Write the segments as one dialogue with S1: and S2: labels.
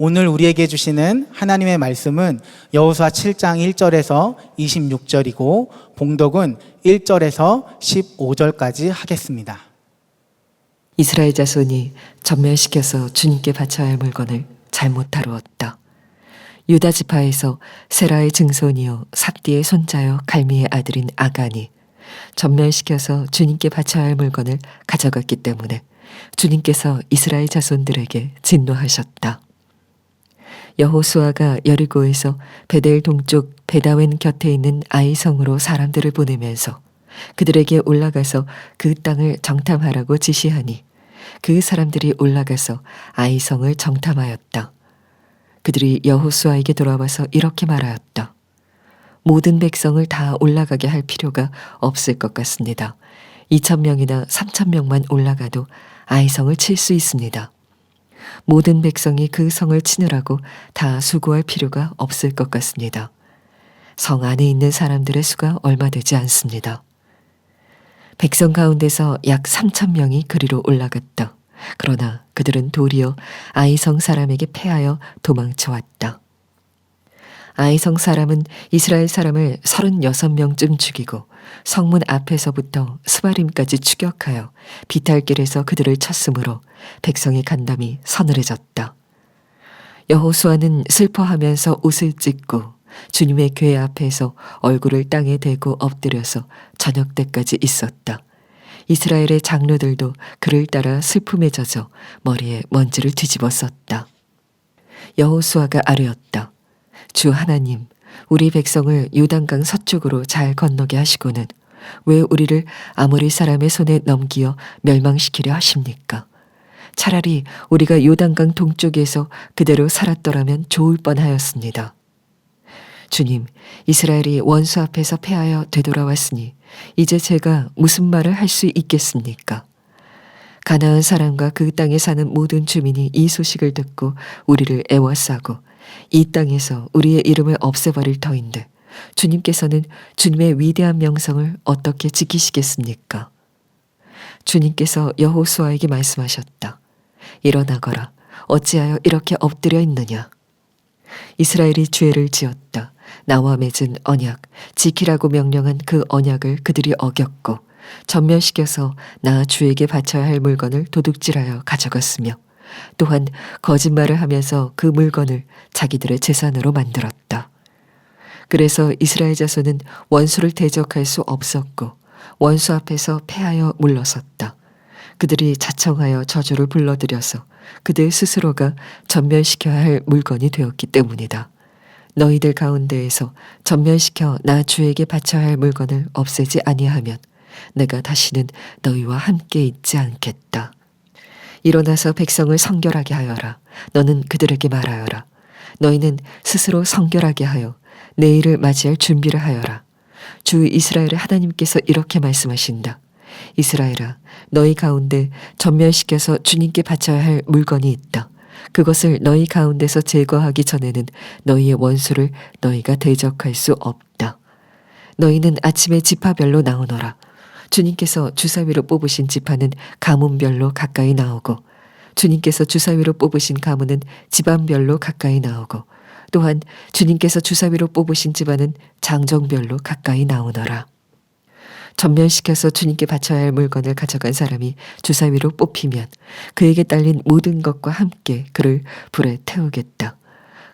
S1: 오늘 우리에게 주시는 하나님의 말씀은 여호수아 7장 1절에서 26절이고 봉독은 1절에서 15절까지 하겠습니다.
S2: 이스라엘 자손이 전멸시켜서 주님께 바쳐야 할 물건을 잘못 다루었다. 유다 지파에서 세라의 증손이요 삽디의 손자요 갈미의 아들인 아간이 전멸시켜서 주님께 바쳐야 할 물건을 가져갔기 때문에 주님께서 이스라엘 자손들에게 진노하셨다. 여호수아가 여리고에서 베델 동쪽 베다웬 곁에 있는 아이성으로 사람들을 보내면서 그들에게 올라가서 그 땅을 정탐하라고 지시하니 그 사람들이 올라가서 아이성을 정탐하였다. 그들이 여호수아에게 돌아와서 이렇게 말하였다. 모든 백성을 다 올라가게 할 필요가 없을 것 같습니다. 2,000명이나 3,000명만 올라가도 아이성을 칠 수 있습니다. 모든 백성이 그 성을 치느라고 다 수고할 필요가 없을 것 같습니다. 성 안에 있는 사람들의 수가 얼마 되지 않습니다. 백성 가운데서 약 3,000명이 그리로 올라갔다. 그러나 그들은 도리어 아이성 사람에게 패하여 도망쳐왔다. 아이성 사람은 이스라엘 사람을 36명쯤 죽이고 성문 앞에서부터 스바림까지 추격하여 비탈길에서 그들을 쳤으므로 백성의 간담이 서늘해졌다. 여호수아는 슬퍼하면서 옷을 찢고 주님의 궤 앞에서 얼굴을 땅에 대고 엎드려서 저녁 때까지 있었다. 이스라엘의 장로들도 그를 따라 슬픔에 젖어 머리에 먼지를 뒤집어 썼다. 여호수아가 아뢰었다. 주 하나님, 우리 백성을 요단강 서쪽으로 잘 건너게 하시고는 왜 우리를 아모리 사람의 손에 넘기어 멸망시키려 하십니까? 차라리 우리가 요단강 동쪽에서 그대로 살았더라면 좋을 뻔하였습니다. 주님, 이스라엘이 원수 앞에서 패하여 되돌아왔으니 이제 제가 무슨 말을 할 수 있겠습니까? 가나안 사람과 그 땅에 사는 모든 주민이 이 소식을 듣고 우리를 애워싸고 이 땅에서 우리의 이름을 없애버릴 터인데 주님께서는 주님의 위대한 명성을 어떻게 지키시겠습니까? 주님께서 여호수아에게 말씀하셨다. 일어나거라. 어찌하여 이렇게 엎드려 있느냐? 이스라엘이 죄를 지었다. 나와 맺은 언약, 지키라고 명령한 그 언약을 그들이 어겼고 전멸시켜서 나 주에게 바쳐야 할 물건을 도둑질하여 가져갔으며 또한 거짓말을 하면서 그 물건을 자기들의 재산으로 만들었다. 그래서 이스라엘 자손은 원수를 대적할 수 없었고 원수 앞에서 패하여 물러섰다. 그들이 자청하여 저주를 불러들여서 그들 스스로가 전멸시켜야 할 물건이 되었기 때문이다. 너희들 가운데에서 전멸시켜 나 주에게 바쳐야 할 물건을 없애지 아니하면 내가 다시는 너희와 함께 있지 않겠다. 일어나서 백성을 성결하게 하여라. 너는 그들에게 말하여라. 너희는 스스로 성결하게 하여 내일을 맞이할 준비를 하여라. 주 이스라엘의 하나님께서 이렇게 말씀하신다. 이스라엘아, 너희 가운데 전멸시켜서 주님께 바쳐야 할 물건이 있다. 그것을 너희 가운데서 제거하기 전에는 너희의 원수를 너희가 대적할 수 없다. 너희는 아침에 지파별로 나오너라. 주님께서 주사위로 뽑으신 지파는 가문별로 가까이 나오고 주님께서 주사위로 뽑으신 가문은 집안별로 가까이 나오고 또한 주님께서 주사위로 뽑으신 집안은 장정별로 가까이 나오너라. 전멸시켜서 주님께 바쳐야 할 물건을 가져간 사람이 주사위로 뽑히면 그에게 딸린 모든 것과 함께 그를 불에 태우겠다.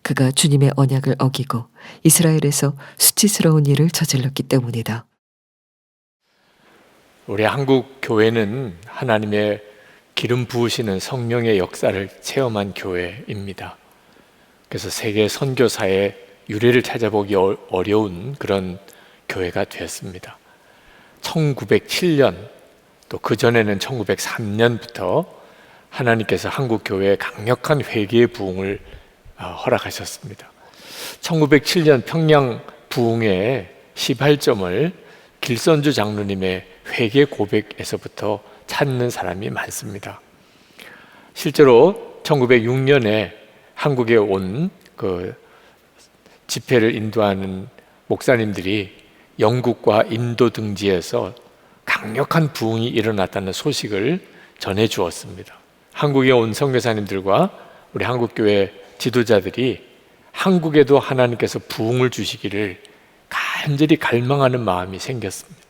S2: 그가 주님의 언약을 어기고 이스라엘에서 수치스러운 일을 저질렀기 때문이다.
S3: 우리 한국 교회는 하나님의 기름 부으시는 성령의 역사를 체험한 교회입니다. 그래서 세계 선교사의 유래를 찾아보기 어려운 그런 교회가 되었습니다. 1907년 또 그전에는 1903년부터 하나님께서 한국 교회에 강력한 회개의 부흥을 허락하셨습니다. 1907년 평양 부흥의 시발점을 길선주 장로님의 회개 고백에서부터 찾는 사람이 많습니다. 실제로 1906년에 한국에 온 그 집회를 인도하는 목사님들이 영국과 인도 등지에서 강력한 부흥이 일어났다는 소식을 전해 주었습니다. 한국에 온 선교사님들과 우리 한국교회 지도자들이 한국에도 하나님께서 부흥을 주시기를 간절히 갈망하는 마음이 생겼습니다.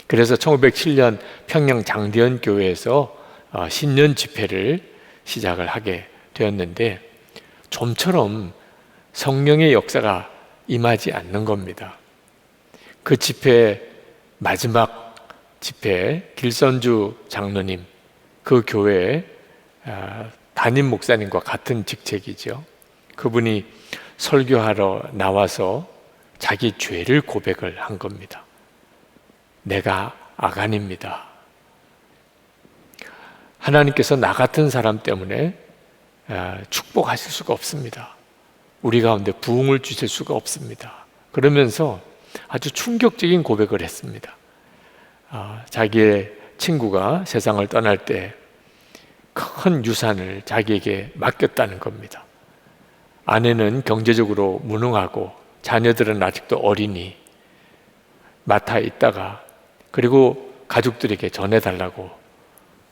S3: 그래서 1907년 평양 장대현 교회에서 신년 집회를 시작을 하게 되었는데, 좀처럼 성령의 역사가 임하지 않는 겁니다. 그 집회, 마지막 집회, 길선주 장로님, 그 교회의 담임 목사님과 같은 직책이죠. 그분이 설교하러 나와서 자기 죄를 고백을 한 겁니다. 내가 아간입니다. 하나님께서 나 같은 사람 때문에 축복하실 수가 없습니다. 우리 가운데 부흥을 주실 수가 없습니다. 그러면서 아주 충격적인 고백을 했습니다. 자기의 친구가 세상을 떠날 때 큰 유산을 자기에게 맡겼다는 겁니다. 아내는 경제적으로 무능하고 자녀들은 아직도 어리니 맡아 있다가, 그리고 가족들에게 전해달라고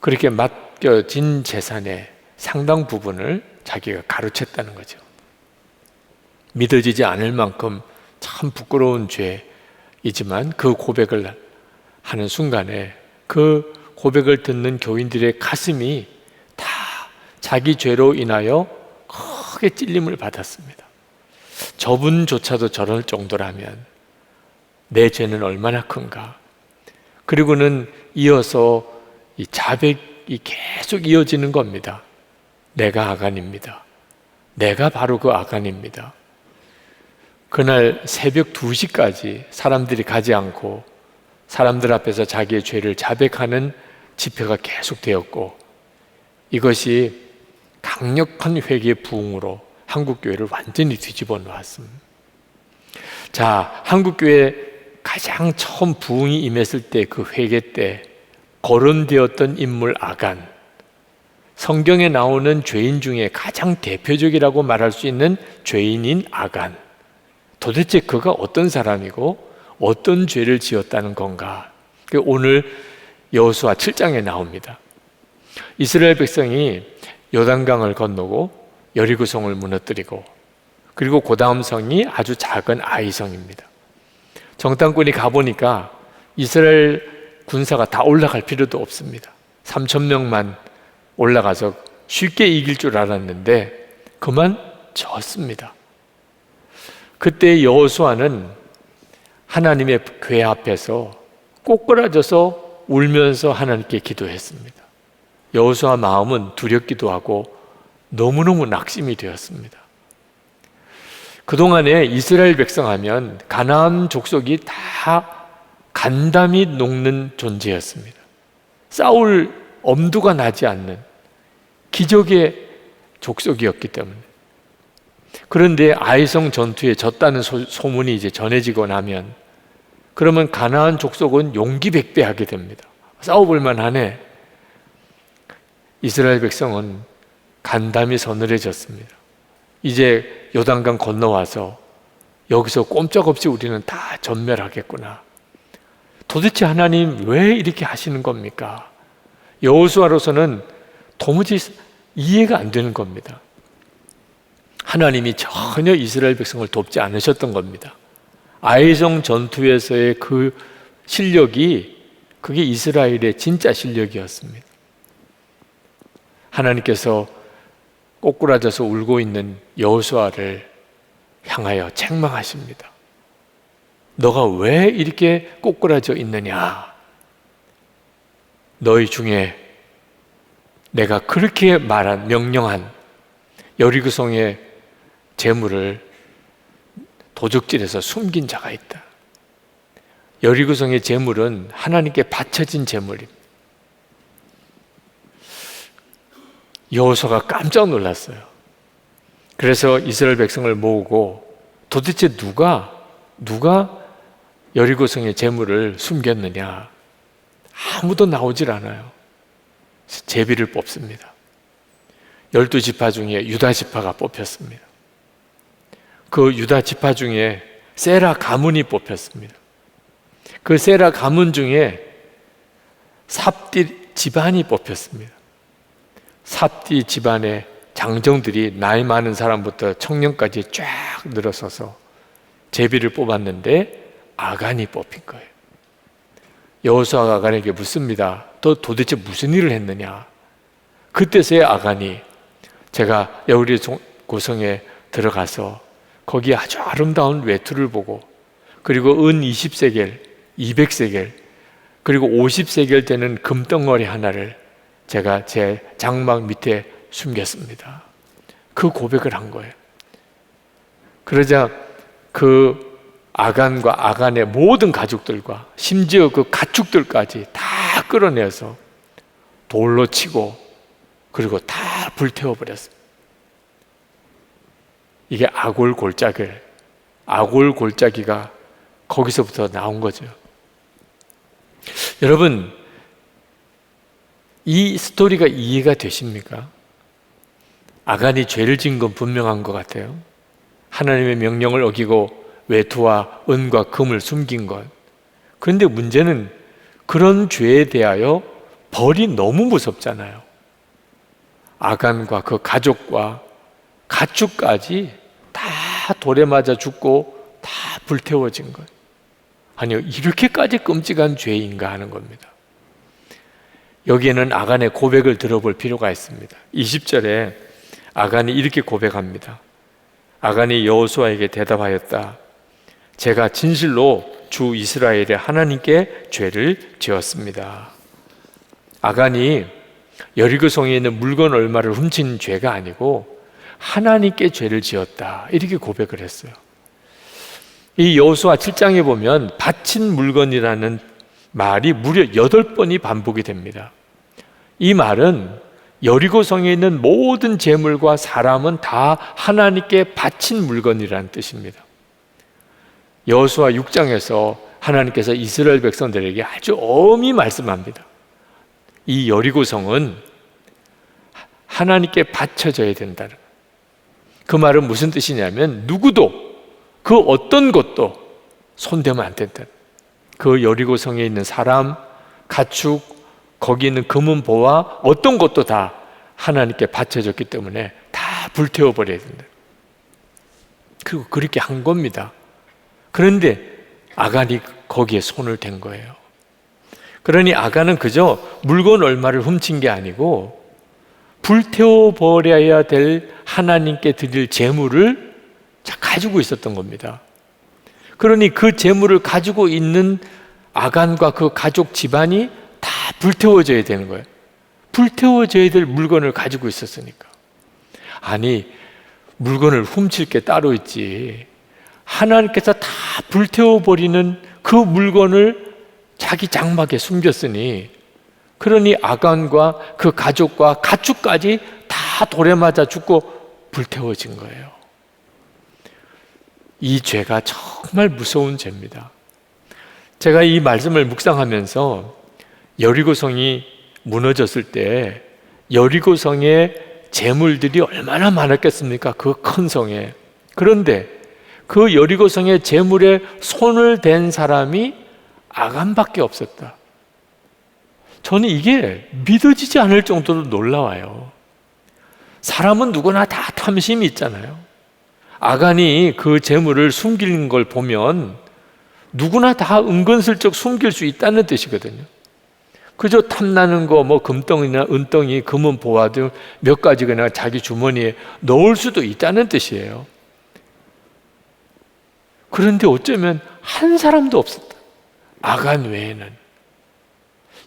S3: 그렇게 맡겨진 재산의 상당 부분을 자기가 가로챘다는 거죠. 믿어지지 않을 만큼 참 부끄러운 죄이지만 그 고백을 하는 순간에 그 고백을 듣는 교인들의 가슴이 다 자기 죄로 인하여 크게 찔림을 받았습니다. 저분조차도 저럴 정도라면 내 죄는 얼마나 큰가. 그리고는 이어서 이 자백이 계속 이어지는 겁니다. 내가 아간입니다. 내가 바로 그 아간입니다. 그날 새벽 2시까지 사람들이 가지 않고 사람들 앞에서 자기의 죄를 자백하는 집회가 계속되었고, 이것이 강력한 회개의 부흥으로 한국교회를 완전히 뒤집어 놓았습니다. 자, 한국교회 가장 처음 부흥이 임했을 때, 그 회개 때 거론되었던 인물 아간, 성경에 나오는 죄인 중에 가장 대표적이라고 말할 수 있는 죄인인 아간, 도대체 그가 어떤 사람이고 어떤 죄를 지었다는 건가? 오늘 여호수아 7장에 나옵니다. 이스라엘 백성이 요단강을 건너고 여리고성을 무너뜨리고, 그리고 그 다음 성이 아주 작은 아이성입니다. 정탐꾼이 가보니까 이스라엘 군사가 다 올라갈 필요도 없습니다. 3,000명만 올라가서 쉽게 이길 줄 알았는데 그만 졌습니다. 그때 여호수아는 하나님의 궤 앞에서 꼬꾸라져서 울면서 하나님께 기도했습니다. 여호수아 마음은 두렵기도 하고 너무너무 낙심이 되었습니다. 그동안에 이스라엘 백성 하면 가나안 족속이 다 간담이 녹는 존재였습니다. 싸울 엄두가 나지 않는 기적의 족속이었기 때문에. 그런데 아이성 전투에 졌다는 소문이 이제 전해지고 나면, 그러면 가나안 족속은 용기백배하게 됩니다. 싸워볼 만하네. 이스라엘 백성은 간담이 서늘해졌습니다. 이제 요단강 건너와서 여기서 꼼짝없이 우리는 다 전멸하겠구나. 도대체 하나님 왜 이렇게 하시는 겁니까? 여호수아로서는 도무지 이해가 안 되는 겁니다. 하나님이 전혀 이스라엘 백성을 돕지 않으셨던 겁니다. 아이성 전투에서의 그 실력이, 그게 이스라엘의 진짜 실력이었습니다. 하나님께서 꼬꾸라져서 울고 있는 여호수아를 향하여 책망하십니다. 너가 왜 이렇게 꼬꾸라져 있느냐? 너희 중에 내가 그렇게 명령한 여리고성의 재물을 도적질해서 숨긴 자가 있다. 여리고성의 재물은 하나님께 바쳐진 재물입니다. 여호수아가 깜짝 놀랐어요. 그래서 이스라엘 백성을 모으고 도대체 누가 여리고성의 재물을 숨겼느냐? 아무도 나오질 않아요. 제비를 뽑습니다. 12지파 중에 유다 지파가 뽑혔습니다. 그 유다 지파 중에 세라 가문이 뽑혔습니다. 그 세라 가문 중에 삽디 집안이 뽑혔습니다. 삽디 집안의 장정들이 나이 많은 사람부터 청년까지 쫙 늘어서서 제비를 뽑았는데 아간이 뽑힌 거예요. 여호수아가 아간에게 묻습니다. 너 도대체 무슨 일을 했느냐? 그때서야 아간이 제가 여리고 고성에 들어가서 거기 아주 아름다운 외투를 보고 그리고 은 20세겔, 200세겔 그리고 50세겔 되는 금덩어리 하나를 제가 제 장막 밑에 숨겼습니다. 그 고백을 한 거예요. 그러자 그 아간과 아간의 모든 가족들과 심지어 그 가축들까지 다 끌어내서 돌로 치고 그리고 다 불태워버렸습니다. 이게 아골골짜기가 거기서부터 나온 거죠. 여러분, 이 스토리가 이해가 되십니까? 아간이 죄를 지은 건 분명한 것 같아요. 하나님의 명령을 어기고 외투와 은과 금을 숨긴 것. 그런데 문제는 그런 죄에 대하여 벌이 너무 무섭잖아요. 아간과 그 가족과 가축까지 다 돌에 맞아 죽고 다 불태워진 것. 아니요, 이렇게까지 끔찍한 죄인가 하는 겁니다. 여기에는 아간의 고백을 들어볼 필요가 있습니다. 20절에 아간이 이렇게 고백합니다. 아간이 여호수아에게 대답하였다. 제가 진실로 주 이스라엘의 하나님께 죄를 지었습니다. 아간이 여리고성에 있는 물건 얼마를 훔친 죄가 아니고 하나님께 죄를 지었다, 이렇게 고백을 했어요. 이 여호수아 7장에 보면 바친 물건이라는 말이 무려 8번이 반복이 됩니다. 이 말은 여리고성에 있는 모든 재물과 사람은 다 하나님께 바친 물건이라는 뜻입니다. 여호수아 6장에서 하나님께서 이스라엘 백성들에게 아주 엄히 말씀합니다. 이 여리고성은 하나님께 바쳐져야 된다는 거예요. 그 말은 무슨 뜻이냐면 누구도 그 어떤 것도 손대면 안 된다. 그 여리고성에 있는 사람, 가축, 거기 있는 금은보화 어떤 것도 다 하나님께 바쳐졌기 때문에 다 불태워버려야 된다. 그리고 그렇게 한 겁니다. 그런데 아간이 거기에 손을 댄 거예요. 그러니 아간은 그저 물건 얼마를 훔친 게 아니고 불태워버려야 될 하나님께 드릴 재물을 가지고 있었던 겁니다. 그러니 그 재물을 가지고 있는 아간과 그 가족 집안이 다 불태워져야 되는 거예요. 불태워져야 될 물건을 가지고 있었으니까. 아니, 물건을 훔칠 게 따로 있지. 하나님께서 다 불태워버리는 그 물건을 자기 장막에 숨겼으니, 그러니 아간과 그 가족과 가축까지 다 돌에 맞아 죽고 불태워진 거예요. 이 죄가 정말 무서운 죄입니다. 제가 이 말씀을 묵상하면서 여리고성이 무너졌을 때 여리고성의 재물들이 얼마나 많았겠습니까? 그 큰 성에. 그런데 그 여리고성의 재물에 손을 댄 사람이 아간밖에 없었다. 저는 이게 믿어지지 않을 정도로 놀라워요. 사람은 누구나 다 탐심이 있잖아요. 아간이 그 재물을 숨기는 걸 보면 누구나 다 은근슬쩍 숨길 수 있다는 뜻이거든요. 그저 탐나는 거, 뭐 금덩이나 은덩이, 금은 보화 등 몇 가지 그냥 자기 주머니에 넣을 수도 있다는 뜻이에요. 그런데 어쩌면 한 사람도 없었다. 아간 외에는.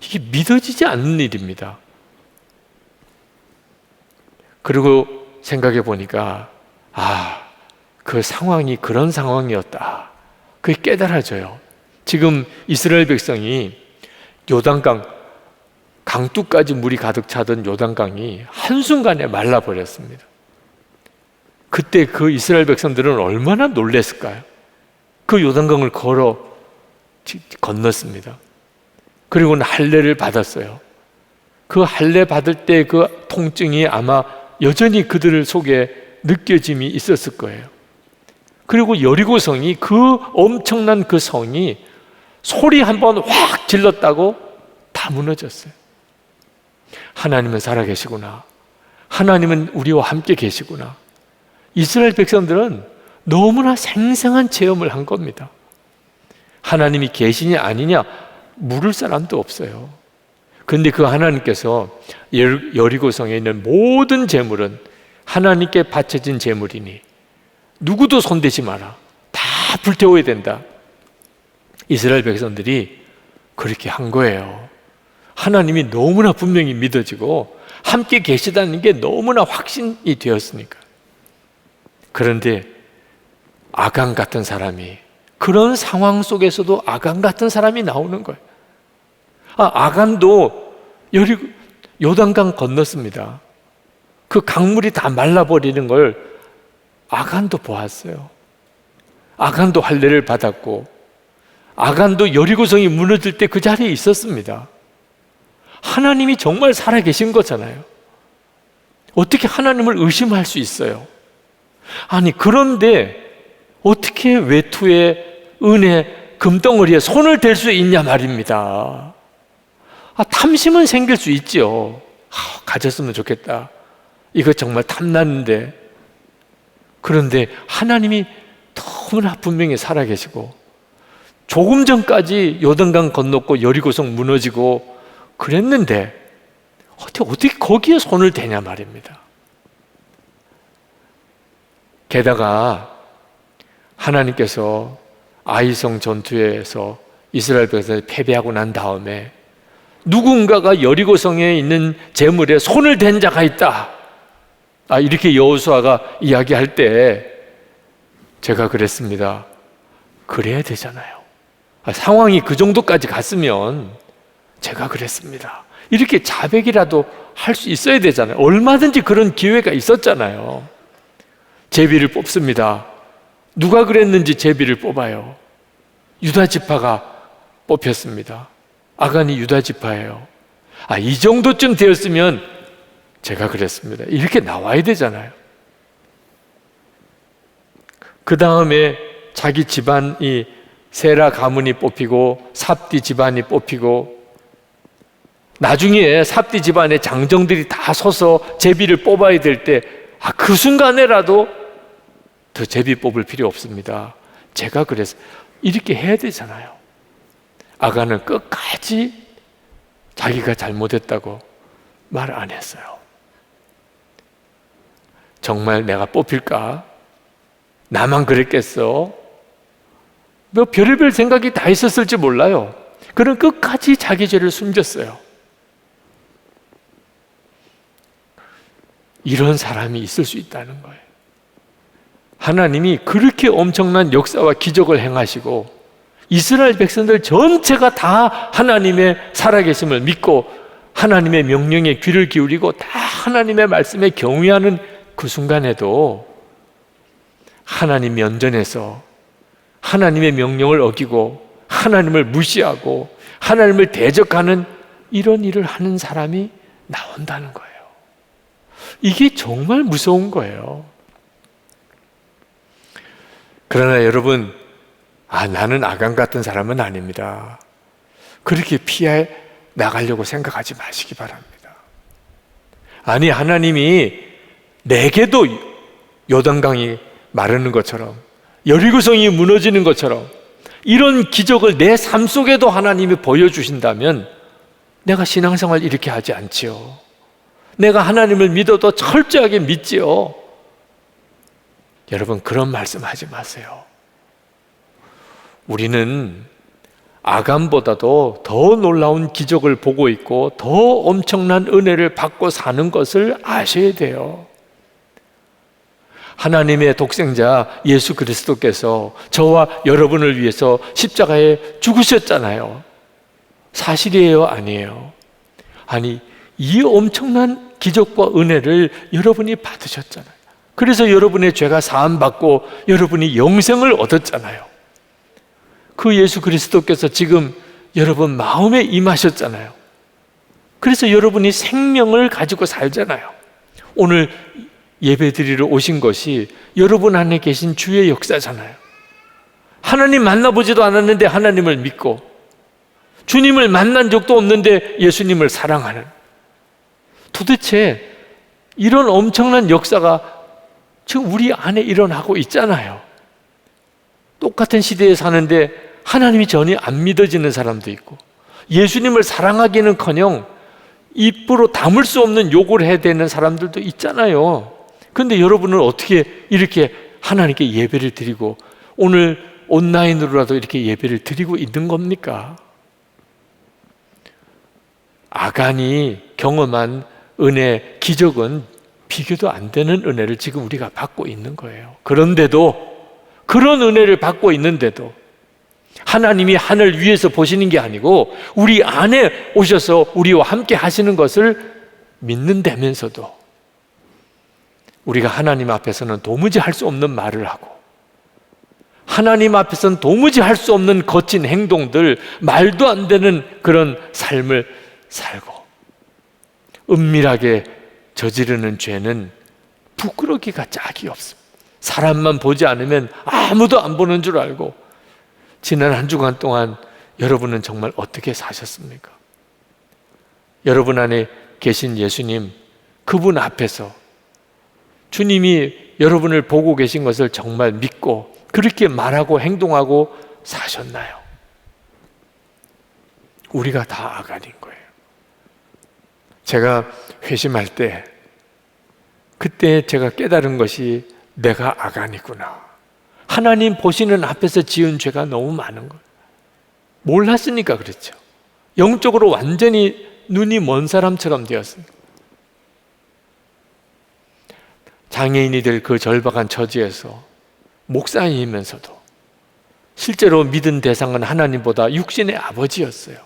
S3: 이게 믿어지지 않는 일입니다. 그리고 생각해 보니까 그 상황이 그런 상황이었다. 그게 깨달아져요. 지금 이스라엘 백성이 요단강 강둑까지 물이 가득 차던 요단강이 한순간에 말라버렸습니다. 그때 그 이스라엘 백성들은 얼마나 놀랐을까요? 그 요단강을 건넜습니다. 그리고는 할례를 받았어요. 그 할례 받을 때 그 통증이 아마 여전히 그들 속에 느껴짐이 있었을 거예요. 그리고 여리고성이, 그 엄청난 그 성이 소리 한번 확 질렀다고 다 무너졌어요. 하나님은 살아계시구나. 하나님은 우리와 함께 계시구나. 이스라엘 백성들은 너무나 생생한 체험을 한 겁니다. 하나님이 계시냐 아니냐 물을 사람도 없어요. 그런데 그 하나님께서 여리고성에 있는 모든 재물은 하나님께 바쳐진 재물이니 누구도 손대지 마라. 다 불태워야 된다. 이스라엘 백성들이 그렇게 한 거예요. 하나님이 너무나 분명히 믿어지고 함께 계시다는 게 너무나 확신이 되었으니까. 그런데 아간 같은 사람이, 그런 상황 속에서도 아간 같은 사람이 나오는 거예요. 아간도 요단강 건넜습니다. 그 강물이 다 말라버리는 걸 아간도 보았어요. 아간도 할례를 받았고, 아간도 여리고성이 무너질 때 그 자리에 있었습니다. 하나님이 정말 살아계신 거잖아요. 어떻게 하나님을 의심할 수 있어요? 아니, 그런데 어떻게 외투에 은혜 금덩어리에 손을 댈 수 있냐 말입니다. 탐심은 생길 수 있죠. 가졌으면 좋겠다. 이거 정말 탐나는데. 그런데 하나님이 너무나 분명히 살아계시고, 조금 전까지 요단강 건넜고 여리고성 무너지고 그랬는데 어떻게 거기에 손을 대냐 말입니다. 게다가 하나님께서 아이성 전투에서 이스라엘 백성이 패배하고 난 다음에 누군가가 여리고성에 있는 재물에 손을 댄 자가 있다. 이렇게 여호수아가 이야기할 때 제가 그랬습니다. 그래야 되잖아요. 상황이 그 정도까지 갔으면 제가 그랬습니다. 이렇게 자백이라도 할 수 있어야 되잖아요. 얼마든지 그런 기회가 있었잖아요. 제비를 뽑습니다. 누가 그랬는지 제비를 뽑아요. 유다 지파가 뽑혔습니다. 아간이 유다 지파예요. 이 정도쯤 되었으면 제가 그랬습니다. 이렇게 나와야 되잖아요. 그 다음에 자기 집안이 세라 가문이 뽑히고 삽디 집안이 뽑히고, 나중에 삽디 집안의 장정들이 다 서서 제비를 뽑아야 될 때 그 순간에라도 더 제비 뽑을 필요 없습니다. 제가 그래서 이렇게 해야 되잖아요. 아간은 끝까지 자기가 잘못했다고 말 안 했어요. 정말 내가 뽑힐까? 나만 그랬겠어? 뭐 별의별 생각이 다 있었을지 몰라요. 그는 끝까지 자기 죄를 숨겼어요. 이런 사람이 있을 수 있다는 거예요. 하나님이 그렇게 엄청난 역사와 기적을 행하시고 이스라엘 백성들 전체가 다 하나님의 살아계심을 믿고 하나님의 명령에 귀를 기울이고 다 하나님의 말씀에 경외하는 그 순간에도 하나님 면전에서 하나님의 명령을 어기고 하나님을 무시하고 하나님을 대적하는 이런 일을 하는 사람이 나온다는 거예요. 이게 정말 무서운 거예요. 그러나 여러분, 나는 아간 같은 사람은 아닙니다. 그렇게 피해 나가려고 생각하지 마시기 바랍니다. 아니, 하나님이 내게도 요단강이 마르는 것처럼 여리고성이 무너지는 것처럼 이런 기적을 내 삶 속에도 하나님이 보여주신다면 내가 신앙생활 이렇게 하지 않지요. 내가 하나님을 믿어도 철저하게 믿지요. 여러분, 그런 말씀하지 마세요. 우리는 아간보다도 더 놀라운 기적을 보고 있고 더 엄청난 은혜를 받고 사는 것을 아셔야 돼요. 하나님의 독생자 예수 그리스도께서 저와 여러분을 위해서 십자가에 죽으셨잖아요. 사실이에요, 아니에요? 아니, 이 엄청난 기적과 은혜를 여러분이 받으셨잖아요. 그래서 여러분의 죄가 사함받고 여러분이 영생을 얻었잖아요. 그 예수 그리스도께서 지금 여러분 마음에 임하셨잖아요. 그래서 여러분이 생명을 가지고 살잖아요. 오늘 예배 드리러 오신 것이 여러분 안에 계신 주의 역사잖아요. 하나님 만나보지도 않았는데 하나님을 믿고, 주님을 만난 적도 없는데 예수님을 사랑하는, 도대체 이런 엄청난 역사가 지금 우리 안에 일어나고 있잖아요. 똑같은 시대에 사는데 하나님이 전혀 안 믿어지는 사람도 있고, 예수님을 사랑하기는커녕 입으로 담을 수 없는 욕을 해야 되는 사람들도 있잖아요. 그런데 여러분은 어떻게 이렇게 하나님께 예배를 드리고 오늘 온라인으로라도 이렇게 예배를 드리고 있는 겁니까? 아간이 경험한 은혜, 기적은 비교도 안 되는 은혜를 지금 우리가 받고 있는 거예요. 그런데도, 그런 은혜를 받고 있는데도 하나님이 하늘 위에서 보시는 게 아니고 우리 안에 오셔서 우리와 함께 하시는 것을 믿는다면서도 우리가 하나님 앞에서는 도무지 할 수 없는 말을 하고, 하나님 앞에서는 도무지 할 수 없는 거친 행동들, 말도 안 되는 그런 삶을 살고, 은밀하게 저지르는 죄는 부끄러기가 짝이 없습니다. 사람만 보지 않으면 아무도 안 보는 줄 알고, 지난 한 주간 동안 여러분은 정말 어떻게 사셨습니까? 여러분 안에 계신 예수님, 그분 앞에서 주님이 여러분을 보고 계신 것을 정말 믿고 그렇게 말하고 행동하고 사셨나요? 우리가 다 아간인 거예요. 제가 회심할 때, 그때 제가 깨달은 것이 내가 아간이구나. 하나님 보시는 앞에서 지은 죄가 너무 많은 거예요. 몰랐으니까 그렇죠. 영적으로 완전히 눈이 먼 사람처럼 되었습니다. 장애인이 될 그 절박한 처지에서 목사이면서도 실제로 믿은 대상은 하나님보다 육신의 아버지였어요.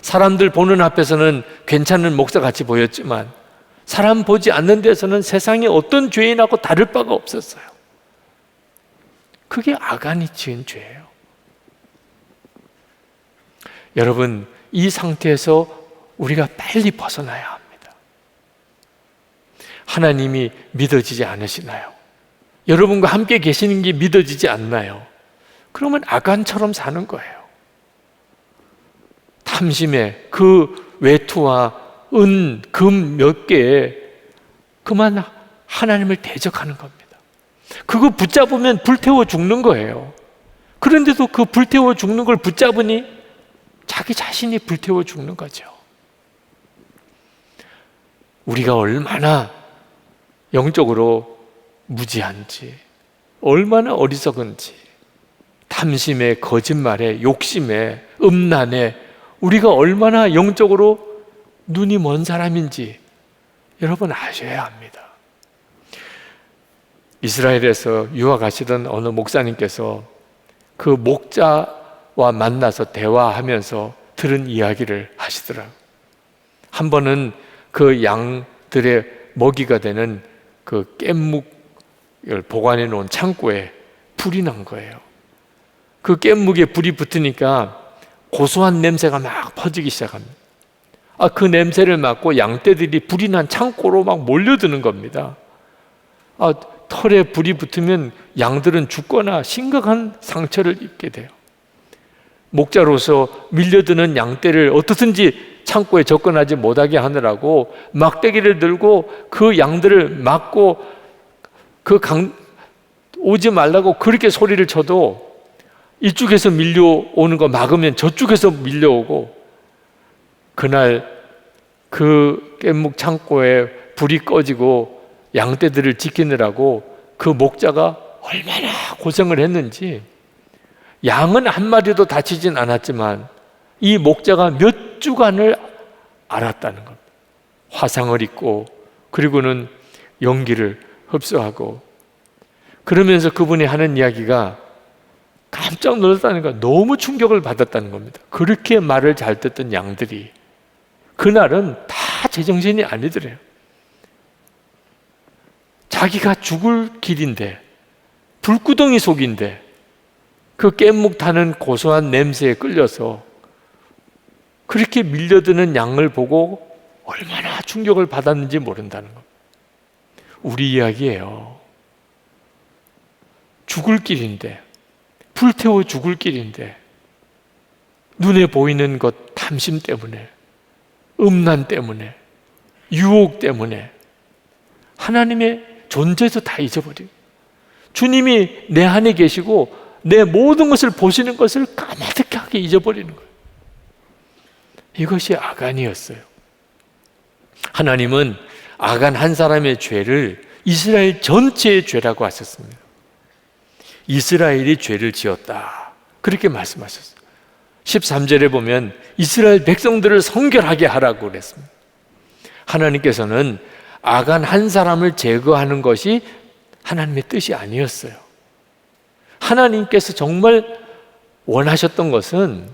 S3: 사람들 보는 앞에서는 괜찮은 목사같이 보였지만 사람 보지 않는 데서는 세상에 어떤 죄인하고 다를 바가 없었어요. 그게 아간이 지은 죄예요. 여러분, 이 상태에서 우리가 빨리 벗어나야 합니다. 하나님이 믿어지지 않으시나요? 여러분과 함께 계시는 게 믿어지지 않나요? 그러면 아간처럼 사는 거예요. 탐심에 그 외투와 은, 금 몇 개에 그만 하나님을 대적하는 겁니다. 그거 붙잡으면 불태워 죽는 거예요. 그런데도 그 불태워 죽는 걸 붙잡으니 자기 자신이 불태워 죽는 거죠. 우리가 얼마나 영적으로 무지한지, 얼마나 어리석은지, 탐심에, 거짓말에, 욕심에, 음란에 우리가 얼마나 영적으로 눈이 먼 사람인지 여러분 아셔야 합니다. 이스라엘에서 유학하시던 어느 목사님께서 그 목자와 만나서 대화하면서 들은 이야기를 하시더라고요. 한 번은 그 양들의 먹이가 되는 그 깻묵을 보관해 놓은 창고에 불이 난 거예요. 그 깻묵에 불이 붙으니까 고소한 냄새가 막 퍼지기 시작합니다. 그 냄새를 맡고 양떼들이 불이 난 창고로 막 몰려드는 겁니다. 털에 불이 붙으면 양들은 죽거나 심각한 상처를 입게 돼요. 목자로서 밀려드는 양떼를 어떻든지 창고에 접근하지 못하게 하느라고 막대기를 들고 그 양들을 막고 오지 말라고 그렇게 소리를 쳐도 이쪽에서 밀려오는 거 막으면 저쪽에서 밀려오고, 그날 그 깻묵 창고에 불이 꺼지고 양떼들을 지키느라고 그 목자가 얼마나 고생을 했는지, 양은 한 마리도 다치진 않았지만 이 목자가 몇 주간을 앓았다는 겁니다. 화상을 입고 그리고는 연기를 흡수하고, 그러면서 그분이 하는 이야기가 깜짝 놀랐다는 거, 너무 충격을 받았다는 겁니다. 그렇게 말을 잘 듣던 양들이 그날은 다 제정신이 아니더래요. 자기가 죽을 길인데, 불구덩이 속인데 그 깻묵 타는 고소한 냄새에 끌려서 그렇게 밀려드는 양을 보고 얼마나 충격을 받았는지 모른다는 것. 우리 이야기예요. 죽을 길인데, 불태워 죽을 길인데 눈에 보이는 것 탐심 때문에, 음란 때문에, 유혹 때문에 하나님의 존재도 다 잊어버리고 주님이 내 안에 계시고 내 모든 것을 보시는 것을 까마득하게 잊어버리는 거예요. 이것이 아간이었어요. 하나님은 아간 한 사람의 죄를 이스라엘 전체의 죄라고 하셨습니다. 이스라엘이 죄를 지었다, 그렇게 말씀하셨어요. 13절에 보면 이스라엘 백성들을 성결하게 하라고 그랬습니다. 하나님께서는 아간 한 사람을 제거하는 것이 하나님의 뜻이 아니었어요. 하나님께서 정말 원하셨던 것은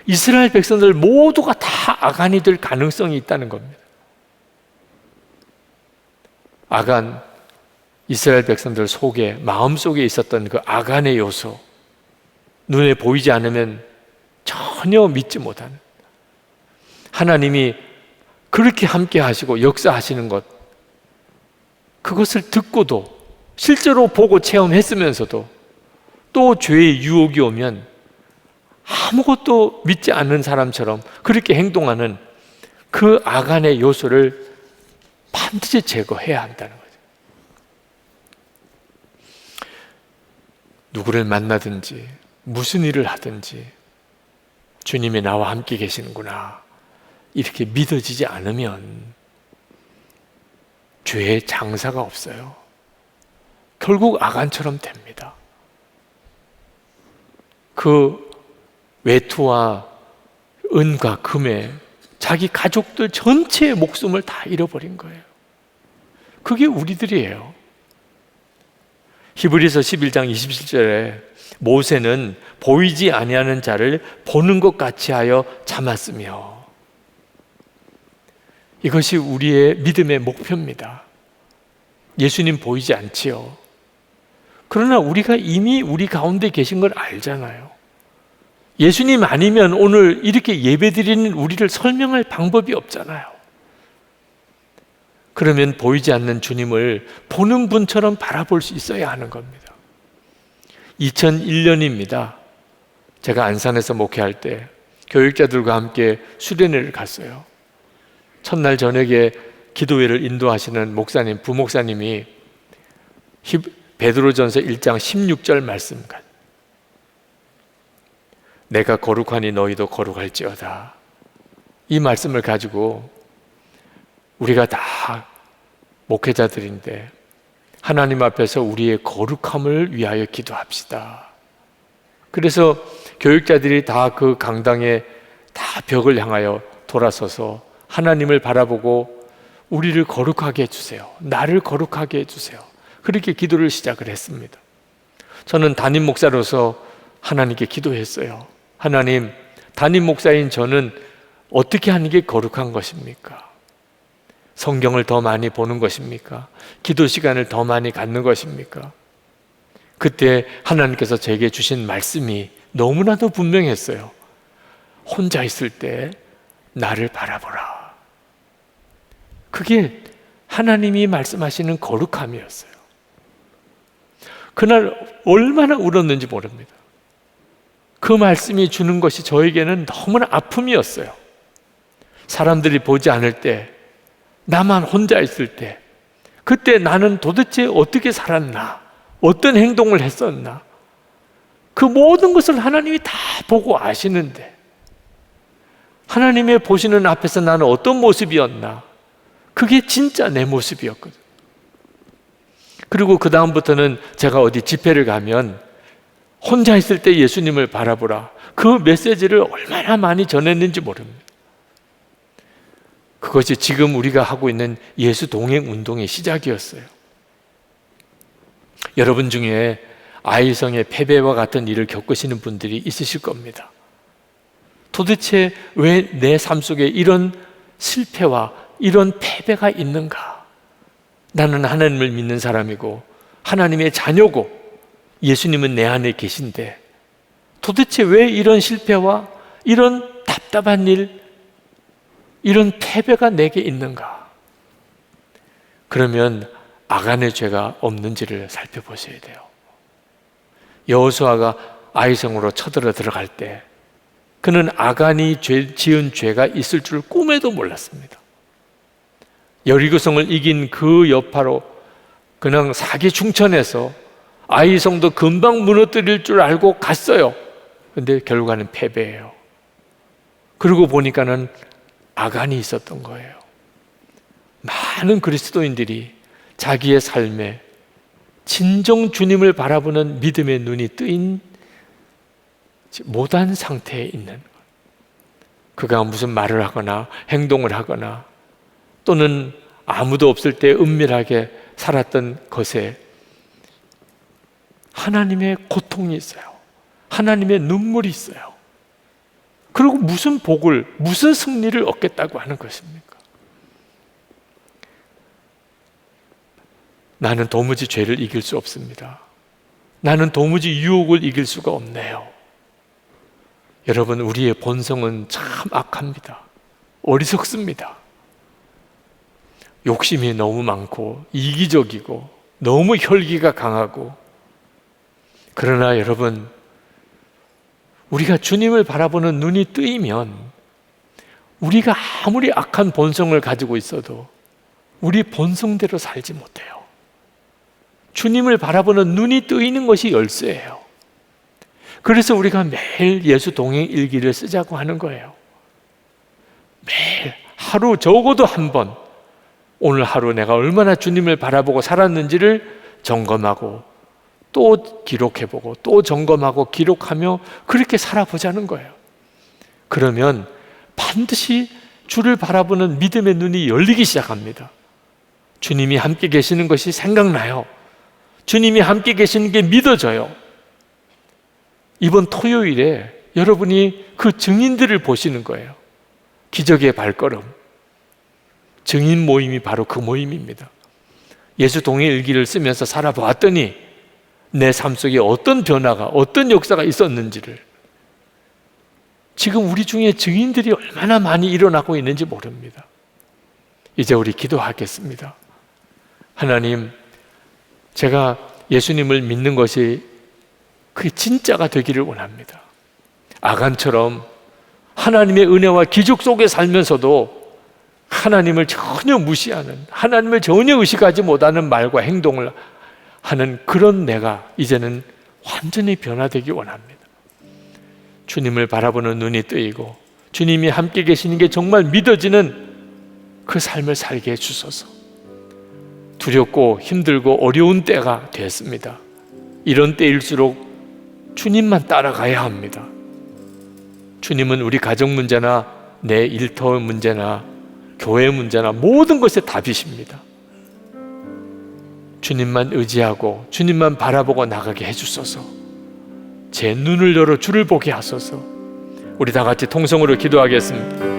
S3: 이스라엘 백성들 모두가 다 아간이 될 가능성이 있다는 겁니다. 아간, 이스라엘 백성들 속에, 마음속에 있었던 그 아간의 요소, 눈에 보이지 않으면 전혀 믿지 못하는, 하나님이 그렇게 함께 하시고 역사하시는 것, 그것을 듣고도 실제로 보고 체험했으면서도 또 죄의 유혹이 오면 아무것도 믿지 않는 사람처럼 그렇게 행동하는 그 아간의 요소를 반드시 제거해야 한다는 거죠. 누구를 만나든지 무슨 일을 하든지 주님이 나와 함께 계시는구나, 이렇게 믿어지지 않으면 죄의 장사가 없어요. 결국 아간처럼 됩니다. 그 외투와 은과 금에 자기 가족들 전체의 목숨을 다 잃어버린 거예요. 그게 우리들이에요. 히브리서 11장 27절에 모세는 보이지 아니하는 자를 보는 것 같이 하여 참았으며, 이것이 우리의 믿음의 목표입니다. 예수님 보이지 않지요. 그러나 우리가 이미 우리 가운데 계신 걸 알잖아요. 예수님 아니면 오늘 이렇게 예배드리는 우리를 설명할 방법이 없잖아요. 그러면 보이지 않는 주님을 보는 분처럼 바라볼 수 있어야 하는 겁니다. 2001년입니다. 제가 안산에서 목회할 때 교육자들과 함께 수련회를 갔어요. 첫날 저녁에 기도회를 인도하시는 목사님, 부목사님이 베드로전서 1장 16절 말씀, 내가 거룩하니 너희도 거룩할지어다, 이 말씀을 가지고 우리가 다 목회자들인데 하나님 앞에서 우리의 거룩함을 위하여 기도합시다. 그래서 교육자들이 다 그 강당에 다 벽을 향하여 돌아서서 하나님을 바라보고 우리를 거룩하게 해주세요, 나를 거룩하게 해주세요, 그렇게 기도를 시작을 했습니다. 저는 담임 목사로서 하나님께 기도했어요. 하나님, 담임 목사인 저는 어떻게 하는 게 거룩한 것입니까? 성경을 더 많이 보는 것입니까? 기도 시간을 더 많이 갖는 것입니까? 그때 하나님께서 제게 주신 말씀이 너무나도 분명했어요. 혼자 있을 때 나를 바라보라. 그게 하나님이 말씀하시는 거룩함이었어요. 그날 얼마나 울었는지 모릅니다. 그 말씀이 주는 것이 저에게는 너무나 아픔이었어요. 사람들이 보지 않을 때, 나만 혼자 있을 때, 그때 나는 도대체 어떻게 살았나, 어떤 행동을 했었나, 그 모든 것을 하나님이 다 보고 아시는데 하나님의 보시는 앞에서 나는 어떤 모습이었나, 그게 진짜 내 모습이었거든. 그리고 그 다음부터는 제가 어디 집회를 가면 혼자 있을 때 예수님을 바라보라, 그 메시지를 얼마나 많이 전했는지 모릅니다. 그것이 지금 우리가 하고 있는 예수 동행 운동의 시작이었어요. 여러분 중에 아이성의 패배와 같은 일을 겪으시는 분들이 있으실 겁니다. 도대체 왜 내 삶 속에 이런 실패와 이런 패배가 있는가? 나는 하나님을 믿는 사람이고 하나님의 자녀고 예수님은 내 안에 계신데 도대체 왜 이런 실패와 이런 답답한 일, 이런 패배가 내게 있는가? 그러면 아간의 죄가 없는지를 살펴보셔야 돼요. 여호수아가 아이성으로 쳐들어 들어갈 때 그는 아간이 지은 죄가 있을 줄 꿈에도 몰랐습니다. 여리고성을 이긴 그 여파로 그냥 사기 충천해서 아이성도 금방 무너뜨릴 줄 알고 갔어요. 근데 결과는 패배예요. 그러고 보니까는 아간이 있었던 거예요. 많은 그리스도인들이 자기의 삶에 진정 주님을 바라보는 믿음의 눈이 뜨인 못한 상태에 있는 것. 그가 무슨 말을 하거나 행동을 하거나 또는 아무도 없을 때 은밀하게 살았던 것에 하나님의 고통이 있어요. 하나님의 눈물이 있어요. 그리고 무슨 복을, 무슨 승리를 얻겠다고 하는 것입니까? 나는 도무지 죄를 이길 수 없습니다. 나는 도무지 유혹을 이길 수가 없네요. 여러분, 우리의 본성은 참 악합니다. 어리석습니다. 욕심이 너무 많고 이기적이고 너무 혈기가 강하고, 그러나 여러분, 우리가 주님을 바라보는 눈이 뜨이면 우리가 아무리 악한 본성을 가지고 있어도 우리 본성대로 살지 못해요. 주님을 바라보는 눈이 뜨이는 것이 열쇠예요. 그래서 우리가 매일 예수 동행 일기를 쓰자고 하는 거예요. 매일 하루 적어도 한 번, 오늘 하루 내가 얼마나 주님을 바라보고 살았는지를 점검하고 또 기록해보고 또 점검하고 기록하며 그렇게 살아보자는 거예요. 그러면 반드시 주를 바라보는 믿음의 눈이 열리기 시작합니다. 주님이 함께 계시는 것이 생각나요. 주님이 함께 계시는 게 믿어져요. 이번 토요일에 여러분이 그 증인들을 보시는 거예요. 기적의 발걸음. 증인 모임이 바로 그 모임입니다. 예수 동행 일기를 쓰면서 살아보았더니 내 삶 속에 어떤 변화가, 어떤 역사가 있었는지를, 지금 우리 중에 증인들이 얼마나 많이 일어나고 있는지 모릅니다. 이제 우리 기도하겠습니다. 하나님, 제가 예수님을 믿는 것이 그게 진짜가 되기를 원합니다. 아간처럼 하나님의 은혜와 기적 속에 살면서도 하나님을 전혀 무시하는, 하나님을 전혀 의식하지 못하는 말과 행동을 하는 그런 내가 이제는 완전히 변화되기 원합니다. 주님을 바라보는 눈이 뜨이고 주님이 함께 계시는 게 정말 믿어지는 그 삶을 살게 해주소서. 두렵고 힘들고 어려운 때가 됐습니다. 이런 때일수록 주님만 따라가야 합니다. 주님은 우리 가정 문제나 내 일터 문제나 교회 문제나 모든 것에 답이십니다. 주님만 의지하고 주님만 바라보고 나가게 해주소서. 제 눈을 열어 주를 보게 하소서. 우리 다 같이 통성으로 기도하겠습니다.